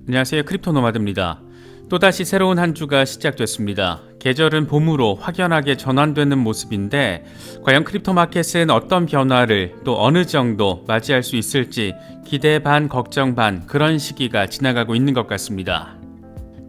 안녕하세요. 크립토노마드입니다. 또다시 새로운 한 주가 시작됐습니다. 계절은 봄으로 확연하게 전환되는 모습인데 과연 크립토 마켓은 어떤 변화를 또 어느 정도 맞이할 수 있을지 기대 반 걱정 반 그런 시기가 지나가고 있는 것 같습니다.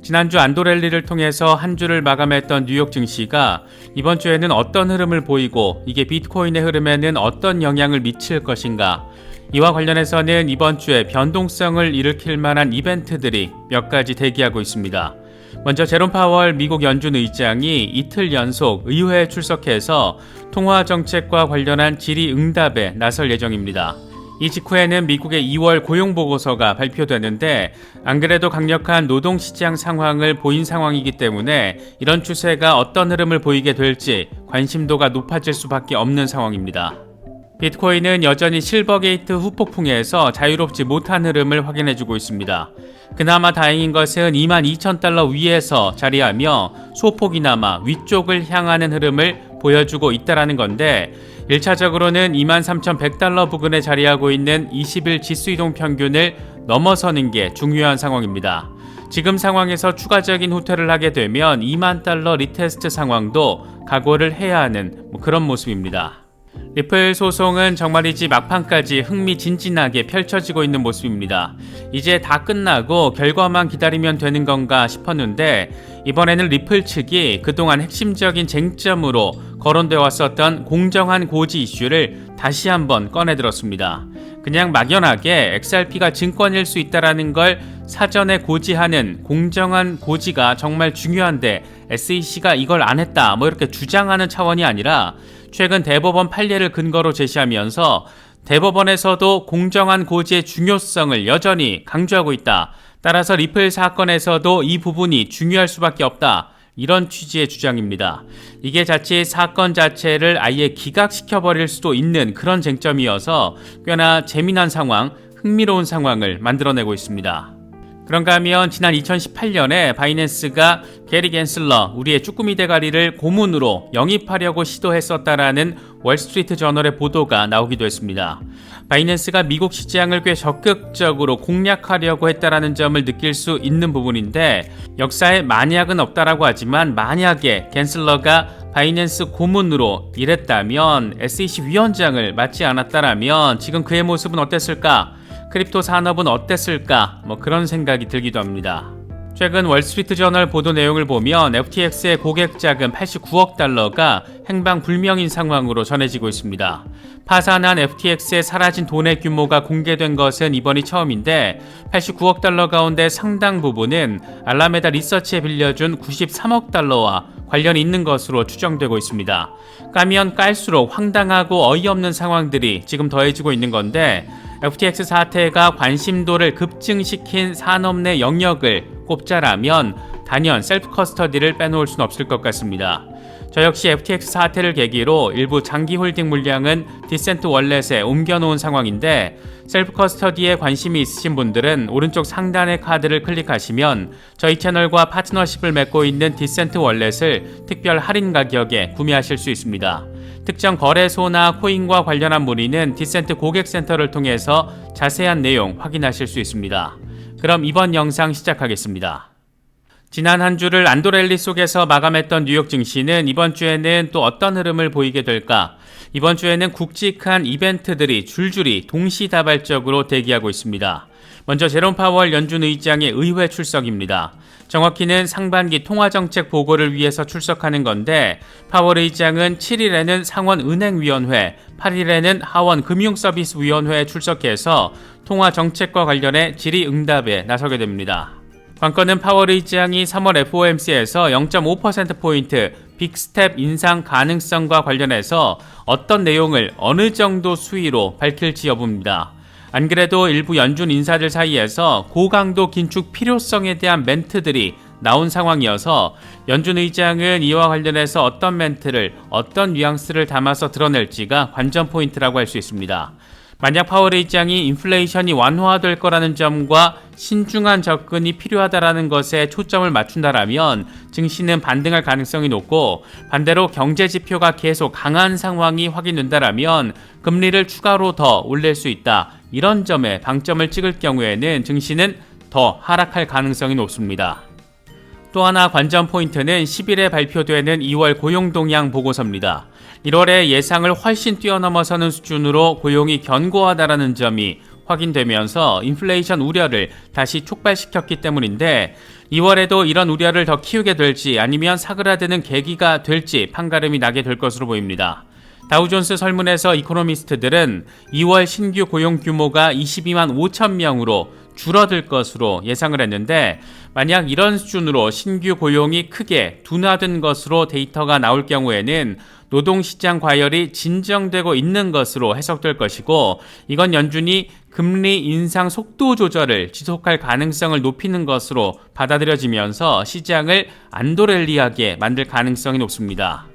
지난주 안도랠리를 통해서 한 주를 마감했던 뉴욕 증시가 이번 주에는 어떤 흐름을 보이고 이게 비트코인의 흐름에는 어떤 영향을 미칠 것인가, 이와 관련해서는 이번 주에 변동성을 일으킬 만한 이벤트들이 몇 가지 대기하고 있습니다. 먼저 제롬 파월 미국 연준 의장이 이틀 연속 의회에 출석해서 통화 정책과 관련한 질의응답에 나설 예정입니다. 이 직후에는 미국의 2월 고용보고서가 발표되는데 안 그래도 강력한 노동시장 상황을 보인 상황이기 때문에 이런 추세가 어떤 흐름을 보이게 될지 관심도가 높아질 수밖에 없는 상황입니다. 비트코인은 여전히 실버게이트 후폭풍에서 자유롭지 못한 흐름을 확인해주고 있습니다. 그나마 다행인 것은 22,000달러 위에서 자리하며 소폭이나마 위쪽을 향하는 흐름을 보여주고 있다는 건데 1차적으로는 23,100달러 부근에 자리하고 있는 20일 지수이동 평균을 넘어서는 게 중요한 상황입니다. 지금 상황에서 추가적인 후퇴를 하게 되면 2만 달러 리테스트 상황도 각오를 해야 하는 그런 모습입니다. 리플 소송은 정말이지 막판까지 흥미진진하게 펼쳐지고 있는 모습입니다. 이제 다 끝나고 결과만 기다리면 되는 건가 싶었는데 이번에는 리플 측이 그동안 핵심적인 쟁점으로 거론되어 왔었던 공정한 고지 이슈를 다시 한번 꺼내들었습니다. 그냥 막연하게 XRP가 증권일 수 있다는 걸 사전에 고지하는 공정한 고지가 정말 중요한데 SEC가 이걸 안 했다 이렇게 주장하는 차원이 아니라 최근 대법원 판례를 근거로 제시하면서 대법원에서도 공정한 고지의 중요성을 여전히 강조하고 있다. 따라서 리플 사건에서도 이 부분이 중요할 수밖에 없다. 이런 취지의 주장입니다. 이게 자칫 사건 자체를 아예 기각시켜버릴 수도 있는 그런 쟁점이어서 꽤나 재미난 상황, 흥미로운 상황을 만들어내고 있습니다. 그런가 하면 지난 2018년에 바이낸스가 게리 겐슬러, 우리의 쭈꾸미 대가리를 고문으로 영입하려고 시도했었다라는 월스트리트 저널의 보도가 나오기도 했습니다. 바이낸스가 미국 시장을 꽤 적극적으로 공략하려고 했다라는 점을 느낄 수 있는 부분인데 역사에 만약은 없다라고 하지만 만약에 겐슬러가 바이낸스 고문으로 일했다면 SEC 위원장을 맡지 않았다라면 지금 그의 모습은 어땠을까? 크립토 산업은 어땠을까? 그런 생각이 들기도 합니다. 최근 월스트리트 저널 보도 내용을 보면 FTX의 고객 자금 89억 달러가 행방불명인 상황으로 전해지고 있습니다. 파산한 FTX에 사라진 돈의 규모가 공개된 것은 이번이 처음인데 89억 달러 가운데 상당 부분은 알라메다 리서치에 빌려준 93억 달러와 관련이 있는 것으로 추정되고 있습니다. 까면 깔수록 황당하고 어이없는 상황들이 지금 더해지고 있는 건데 FTX 사태가 관심도를 급증시킨 산업 내 영역을 꼽자라면 단연 셀프 커스터디를 빼놓을 수는 없을 것 같습니다. 저 역시 FTX 사태를 계기로 일부 장기 홀딩 물량은 디센트 월렛에 옮겨놓은 상황인데 셀프 커스터디에 관심이 있으신 분들은 오른쪽 상단의 카드를 클릭하시면 저희 채널과 파트너십을 맺고 있는 디센트 월렛을 특별 할인 가격에 구매하실 수 있습니다. 특정 거래소나 코인과 관련한 문의는 디센트 고객센터를 통해서 자세한 내용 확인하실 수 있습니다. 그럼 이번 영상 시작하겠습니다. 지난 한 주를 안도랠리 속에서 마감했던 뉴욕 증시는 이번 주에는 또 어떤 흐름을 보이게 될까? 이번 주에는 굵직한 이벤트들이 줄줄이 동시다발적으로 대기하고 있습니다. 먼저 제롬 파월 연준 의장의 의회 출석입니다. 정확히는 상반기 통화정책 보고를 위해서 출석하는 건데 파월 의장은 7일에는 상원은행위원회, 8일에는 하원금융서비스위원회에 출석해서 통화정책과 관련해 질의응답에 나서게 됩니다. 관건은 파월 의장이 3월 FOMC에서 0.5%포인트 빅스텝 인상 가능성과 관련해서 어떤 내용을 어느 정도 수위로 밝힐지 여부입니다. 안 그래도 일부 연준 인사들 사이에서 고강도 긴축 필요성에 대한 멘트들이 나온 상황이어서 연준 의장은 이와 관련해서 어떤 멘트를 어떤 뉘앙스를 담아서 드러낼지가 관전 포인트라고 할 수 있습니다. 만약 파월 의장이 인플레이션이 완화될 거라는 점과 신중한 접근이 필요하다라는 것에 초점을 맞춘다라면 증시는 반등할 가능성이 높고 반대로 경제 지표가 계속 강한 상황이 확인된다라면 금리를 추가로 더 올릴 수 있다. 이런 점에 방점을 찍을 경우에는 증시는 더 하락할 가능성이 높습니다. 또 하나 관전 포인트는 10일에 발표되는 2월 고용 동향 보고서입니다. 1월에 예상을 훨씬 뛰어넘어서는 수준으로 고용이 견고하다라는 점이 확인되면서 인플레이션 우려를 다시 촉발시켰기 때문인데 2월에도 이런 우려를 더 키우게 될지 아니면 사그라드는 계기가 될지 판가름이 나게 될 것으로 보입니다. 다우존스 설문에서 이코노미스트들은 2월 신규 고용 규모가 22만 5천 명으로 줄어들 것으로 예상을 했는데 만약 이런 수준으로 신규 고용이 크게 둔화된 것으로 데이터가 나올 경우에는 노동시장 과열이 진정되고 있는 것으로 해석될 것이고 이건 연준이 금리 인상 속도 조절을 지속할 가능성을 높이는 것으로 받아들여지면서 시장을 안도렐리하게 만들 가능성이 높습니다.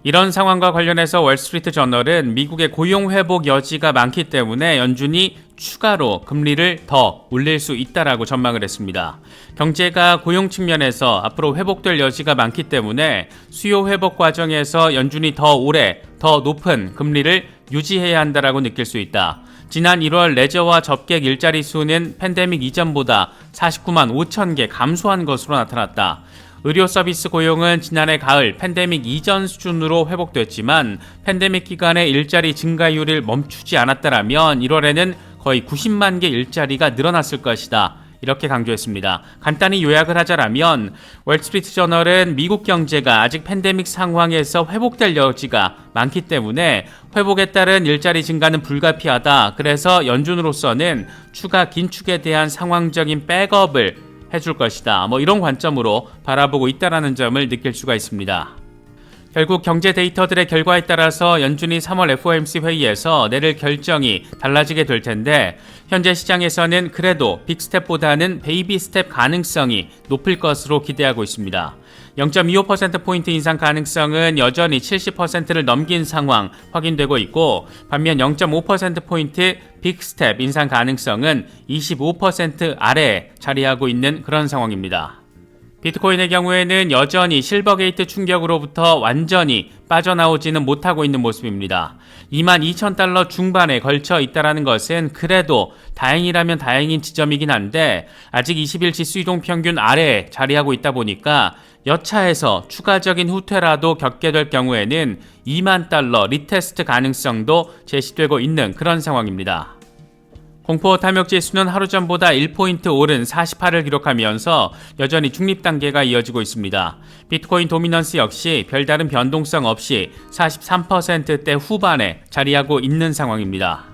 이런 상황과 관련해서 월스트리트 저널은 미국의 고용 회복 여지가 많기 때문에 연준이 추가로 금리를 더 올릴 수 있다라고 전망을 했습니다. 경제가 고용 측면에서 앞으로 회복될 여지가 많기 때문에 수요 회복 과정에서 연준이 더 오래 더 높은 금리를 유지해야 한다라고 느낄 수 있다. 지난 1월 레저와 접객 일자리 수는 팬데믹 이전보다 49만 5천 개 감소한 것으로 나타났다. 의료 서비스 고용은 지난해 가을 팬데믹 이전 수준으로 회복됐지만 팬데믹 기간의 일자리 증가율을 멈추지 않았다라면 1월에는 거의 90만 개 일자리가 늘어났을 것이다. 이렇게 강조했습니다. 간단히 요약을 하자라면 월스트리트 저널은 미국 경제가 아직 팬데믹 상황에서 회복될 여지가 많기 때문에 회복에 따른 일자리 증가는 불가피하다. 그래서 연준으로서는 추가 긴축에 대한 상황적인 백업을 해줄 것이다. 이런 관점으로 바라보고 있다는 점을 느낄 수가 있습니다. 결국 경제 데이터들의 결과에 따라서 연준이 3월 FOMC 회의에서 내릴 결정이 달라지게 될 텐데 현재 시장에서는 그래도 빅스텝보다는 베이비 스텝 가능성이 높을 것으로 기대하고 있습니다. 0.25%포인트 인상 가능성은 여전히 70%를 넘긴 상황 확인되고 있고 반면 0.5%포인트 빅스텝 인상 가능성은 25% 아래에 자리하고 있는 그런 상황입니다. 비트코인의 경우에는 여전히 실버게이트 충격으로부터 완전히 빠져나오지는 못하고 있는 모습입니다. 22,000달러 중반에 걸쳐 있다는 것은 그래도 다행이라면 다행인 지점이긴 한데 아직 20일 지수 이동 평균 아래에 자리하고 있다 보니까 여차해서 추가적인 후퇴라도 겪게 될 경우에는 2만 달러 리테스트 가능성도 제시되고 있는 그런 상황입니다. 공포 탐욕 지수는 하루 전보다 1포인트 오른 48을 기록하면서 여전히 중립 단계가 이어지고 있습니다. 비트코인 도미넌스 역시 별다른 변동성 없이 43%대 후반에 자리하고 있는 상황입니다.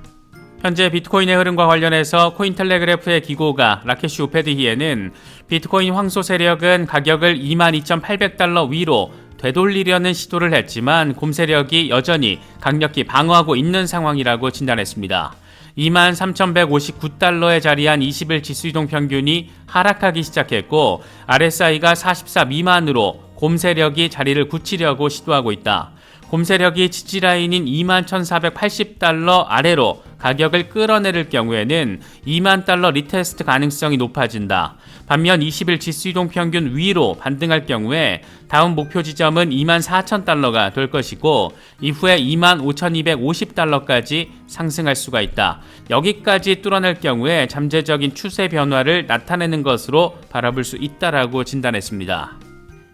현재 비트코인의 흐름과 관련해서 코인텔레그래프의 기고가 라케시 우페드히에는 비트코인 황소 세력은 가격을 22,800달러 위로 되돌리려는 시도를 했지만 곰 세력이 여전히 강력히 방어하고 있는 상황이라고 진단했습니다. 23,159달러에 자리한 20일 지수이동 평균이 하락하기 시작했고 RSI가 44 미만으로 곰 세력이 자리를 굳히려고 시도하고 있다. 곰 세력이 지지라인인 21,480달러 아래로 가격을 끌어내릴 경우에는 2만 달러 리테스트 가능성이 높아진다. 반면 20일 지수이동 평균 위로 반등할 경우에 다음 목표 지점은 24,000달러가 될 것이고 이후에 25,250달러까지 상승할 수가 있다. 여기까지 뚫어낼 경우에 잠재적인 추세 변화를 나타내는 것으로 바라볼 수 있다라고 진단했습니다.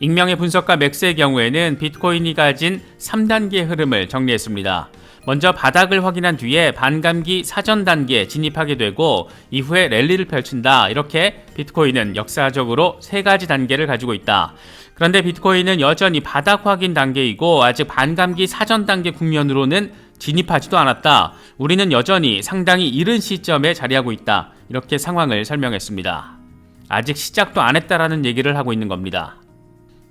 익명의 분석가 맥스의 경우에는 비트코인이 가진 3단계 흐름을 정리했습니다. 먼저 바닥을 확인한 뒤에 반감기 사전 단계에 진입하게 되고 이후에 랠리를 펼친다. 이렇게 비트코인은 역사적으로 3가지 단계를 가지고 있다. 그런데 비트코인은 여전히 바닥 확인 단계이고 아직 반감기 사전 단계 국면으로는 진입하지도 않았다. 우리는 여전히 상당히 이른 시점에 자리하고 있다. 이렇게 상황을 설명했습니다. 아직 시작도 안 했다라는 얘기를 하고 있는 겁니다.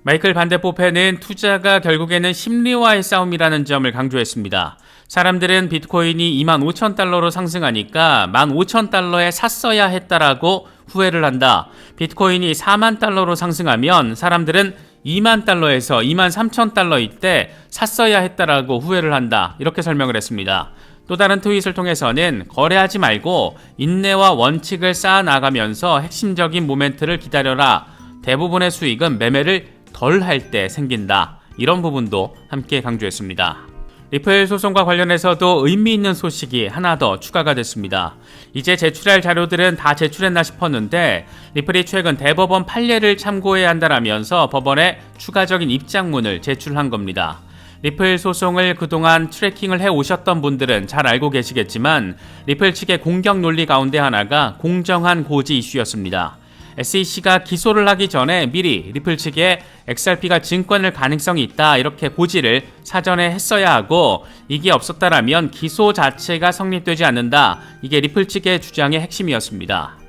마이클 반데포페는 투자가 결국에는 심리와의 싸움이라는 점을 강조했습니다. 사람들은 비트코인이 25,000달러로 상승하니까 15,000달러에 샀어야 했다라고 후회를 한다. 비트코인이 4만 달러로 상승하면 사람들은 2만 달러에서 23,000달러일 때 샀어야 했다라고 후회를 한다. 이렇게 설명을 했습니다. 또 다른 트윗을 통해서는 거래하지 말고 인내와 원칙을 쌓아나가면서 핵심적인 모멘트를 기다려라. 대부분의 수익은 매매를 덜 할 때 생긴다. 이런 부분도 함께 강조했습니다. 리플 소송과 관련해서도 의미 있는 소식이 하나 더 추가가 됐습니다. 이제 제출할 자료들은 다 제출했나 싶었는데 리플이 최근 대법원 판례를 참고해야 한다라면서 법원에 추가적인 입장문을 제출한 겁니다. 리플 소송을 그동안 트래킹을 해오셨던 분들은 잘 알고 계시겠지만 리플 측의 공격 논리 가운데 하나가 공정한 고지 이슈였습니다. SEC가 기소를 하기 전에 미리 리플 측에 XRP가 증권일 가능성이 있다 이렇게 고지를 사전에 했어야 하고 이게 없었다라면 기소 자체가 성립되지 않는다. 이게 리플 측의 주장의 핵심이었습니다.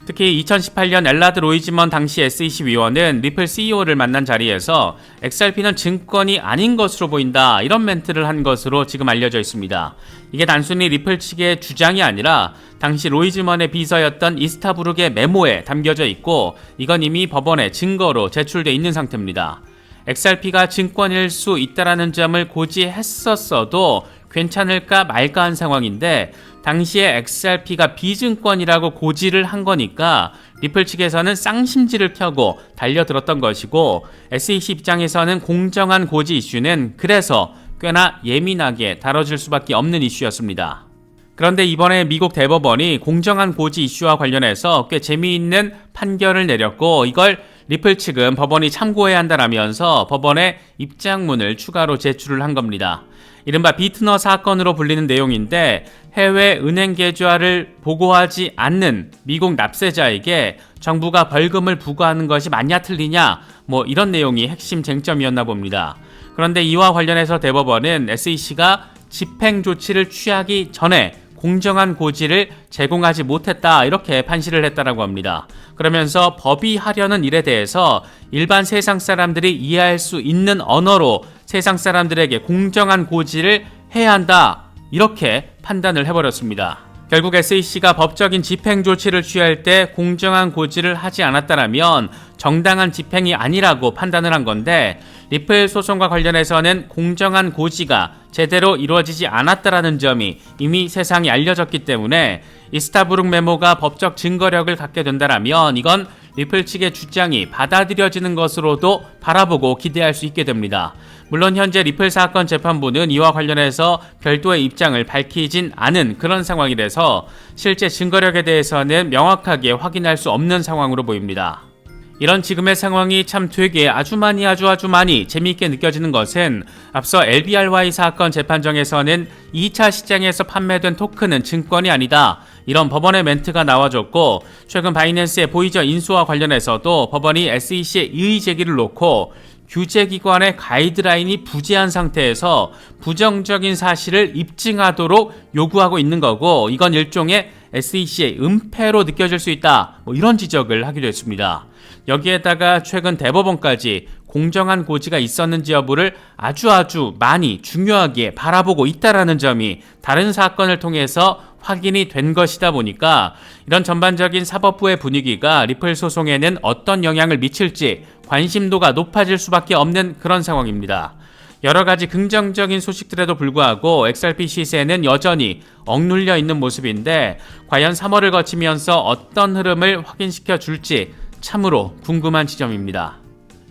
특히 2018년 엘라드 로이즈먼 당시 SEC 위원은 리플 CEO를 만난 자리에서 XRP는 증권이 아닌 것으로 보인다 이런 멘트를 한 것으로 지금 알려져 있습니다. 이게 단순히 리플 측의 주장이 아니라 당시 로이즈먼의 비서였던 이스타브룩의 메모에 담겨져 있고 이건 이미 법원에 증거로 제출돼 있는 상태입니다. XRP가 증권일 수 있다라는 점을 고지했었어도 괜찮을까 말까 한 상황인데 당시에 XRP가 비증권이라고 고지를 한 거니까 리플 측에서는 쌍심지를 켜고 달려들었던 것이고 SEC 입장에서는 공정한 고지 이슈는 그래서 꽤나 예민하게 다뤄질 수밖에 없는 이슈였습니다. 그런데 이번에 미국 대법원이 공정한 고지 이슈와 관련해서 꽤 재미있는 판결을 내렸고 이걸 리플 측은 법원이 참고해야 한다라면서 법원에 입장문을 추가로 제출을 한 겁니다. 이른바 비트너 사건으로 불리는 내용인데 해외 은행 계좌를 보고하지 않는 미국 납세자에게 정부가 벌금을 부과하는 것이 맞냐 틀리냐 이런 내용이 핵심 쟁점이었나 봅니다. 그런데 이와 관련해서 대법원은 SEC가 집행 조치를 취하기 전에 공정한 고지를 제공하지 못했다 이렇게 판시를 했다라고 합니다. 그러면서 법이 하려는 일에 대해서 일반 세상 사람들이 이해할 수 있는 언어로 세상 사람들에게 공정한 고지를 해야 한다 이렇게 판단을 해버렸습니다. 결국 SEC가 법적인 집행 조치를 취할 때 공정한 고지를 하지 않았다라면 정당한 집행이 아니라고 판단을 한 건데 리플 소송과 관련해서는 공정한 고지가 제대로 이루어지지 않았다라는 점이 이미 세상에 알려졌기 때문에 이스타브룩 메모가 법적 증거력을 갖게 된다라면 이건 리플 측의 주장이 받아들여지는 것으로도 바라보고 기대할 수 있게 됩니다. 물론 현재 리플 사건 재판부는 이와 관련해서 별도의 입장을 밝히진 않은 그런 상황이라서 실제 증거력에 대해서는 명확하게 확인할 수 없는 상황으로 보입니다. 이런 지금의 상황이 참 되게 아주 많이 재미있게 느껴지는 것은 앞서 LBRY 사건 재판정에서는 2차 시장에서 판매된 토큰은 증권이 아니다. 이런 법원의 멘트가 나와줬고 최근 바이낸스의 보이저 인수와 관련해서도 법원이 SEC의 이의 제기를 놓고 규제기관의 가이드라인이 부재한 상태에서 부정적인 사실을 입증하도록 요구하고 있는 거고 이건 일종의 SEC의 은폐로 느껴질 수 있다. 이런 지적을 하기도 했습니다. 여기에다가 최근 대법원까지 공정한 고지가 있었는지 여부를 아주 많이 중요하게 바라보고 있다라는 점이 다른 사건을 통해서 확인이 된 것이다 보니까 이런 전반적인 사법부의 분위기가 리플 소송에는 어떤 영향을 미칠지 관심도가 높아질 수밖에 없는 그런 상황입니다. 여러 가지 긍정적인 소식들에도 불구하고 XRP 시세는 여전히 억눌려 있는 모습인데 과연 3월을 거치면서 어떤 흐름을 확인시켜 줄지 참으로 궁금한 지점입니다.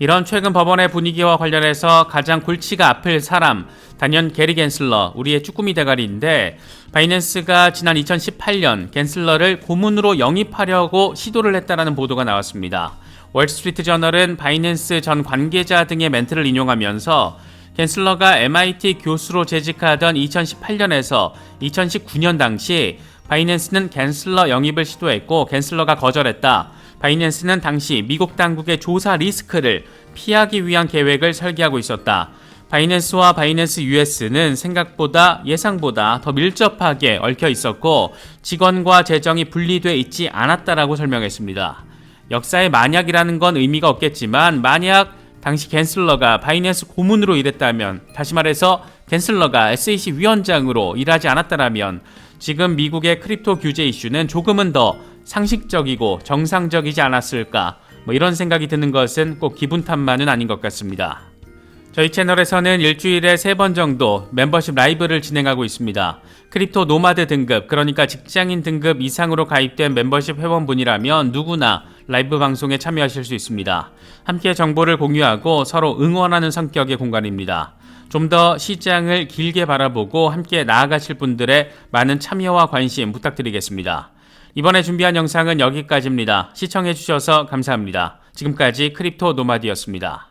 이런 최근 법원의 분위기와 관련해서 가장 골치가 아플 사람 단연 게리 겐슬러, 우리의 쭈꾸미 대가리인데 바이낸스가 지난 2018년 겐슬러를 고문으로 영입하려고 시도를 했다라는 보도가 나왔습니다. 월스트리트 저널은 바이낸스 전 관계자 등의 멘트를 인용하면서 겐슬러가 MIT 교수로 재직하던 2018년에서 2019년 당시 바이낸스는 겐슬러 영입을 시도했고 겐슬러가 거절했다. 바이낸스는 당시 미국 당국의 조사 리스크를 피하기 위한 계획을 설계하고 있었다. 바이낸스와 바이낸스 US는 생각보다 예상보다 더 밀접하게 얽혀 있었고 직원과 재정이 분리돼 있지 않았다라고 설명했습니다. 역사의 만약이라는 건 의미가 없겠지만 만약 당시 겐슬러가 바이낸스 고문으로 일했다면 다시 말해서 겐슬러가 SEC 위원장으로 일하지 않았다면 지금 미국의 크립토 규제 이슈는 조금은 더 상식적이고 정상적이지 않았을까 이런 생각이 드는 것은 꼭 기분 탓만은 아닌 것 같습니다. 저희 채널에서는 일주일에 3번 정도 멤버십 라이브를 진행하고 있습니다. 크립토 노마드 등급, 그러니까 직장인 등급 이상으로 가입된 멤버십 회원분이라면 누구나 라이브 방송에 참여하실 수 있습니다. 함께 정보를 공유하고 서로 응원하는 성격의 공간입니다. 좀 더 시장을 길게 바라보고 함께 나아가실 분들의 많은 참여와 관심 부탁드리겠습니다. 이번에 준비한 영상은 여기까지입니다. 시청해주셔서 감사합니다. 지금까지 크립토 노마디였습니다.